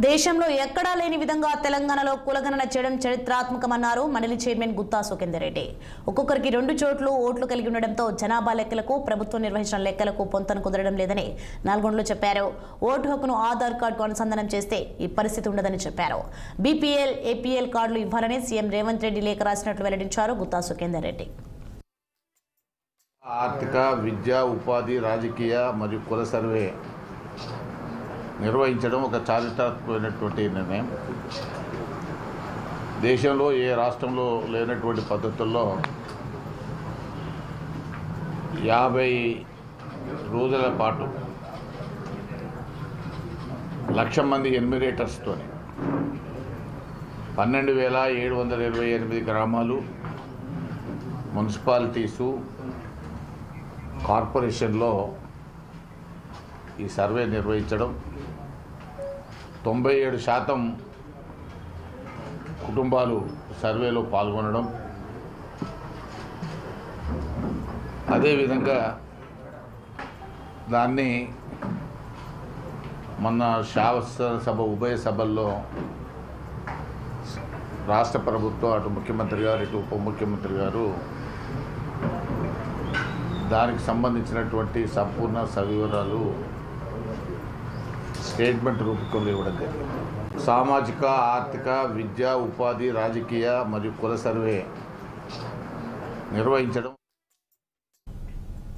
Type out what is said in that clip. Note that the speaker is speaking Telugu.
దేశంలో ఎక్కడా లేని విధంగా తెలంగాణలో కులగణన చేయడం చరిత్రాత్మకమన్నారు మండలి చైర్మన్ గుత్తా సుఖేందర్ రెడ్డి. ఒక్కొక్కరికి 2 చోట్ల ఓట్లు కలిగి ఉండడంతో జనాభా లెక్కలకు ప్రభుత్వం నిర్వహించిన లెక్కలకు పొంతన కుదరడం లేదని నల్గొండలో చెప్పారు. ఓటు హక్కును ఆధార్ కార్డుకు అనుసంధానం చేస్తే ఈ పరిస్థితి ఉండదని చెప్పారు. బీపీఎల్, ఏపీఎల్ కార్డులు ఇవ్వాలని సీఎం రేవంత్ రెడ్డి లేఖ రాసినట్లు వెల్లడించారు గుత్తా సుఖేందర్ రెడ్డి. ఆర్థిక, విద్య, ఉపాధి, రాజకీయ మరియు కుల సర్వే నిర్వహించడం ఒక చారిత్రాత్మకమైనటువంటి నిర్ణయం. దేశంలో ఏ రాష్ట్రంలో లేనటువంటి పద్ధతుల్లో 50 రోజుల పాటు 1,00,000 మంది ఎన్యూమరేటర్స్తో 12,728 గ్రామాలు, మున్సిపాలిటీసు, కార్పొరేషన్లో ఈ సర్వే నిర్వహించడం, 97% కుటుంబాలు సర్వేలో పాల్గొనడం, అదేవిధంగా దాన్ని మొన్న శాసనసభ ఉభయ సభల్లో రాష్ట్ర ప్రభుత్వం అటు ముఖ్యమంత్రి గారు ఇటు ఉప ముఖ్యమంత్రి గారు దానికి సంబంధించినటువంటి సంపూర్ణ సవివరాలు స్టేట్మెంట్ రూపకంలో ఇవ్వడం జరిగింది. సామాజిక, ఆర్థిక, విద్య, ఉపాధి, రాజకీయ మరియు కుల సర్వే నిర్వహించడం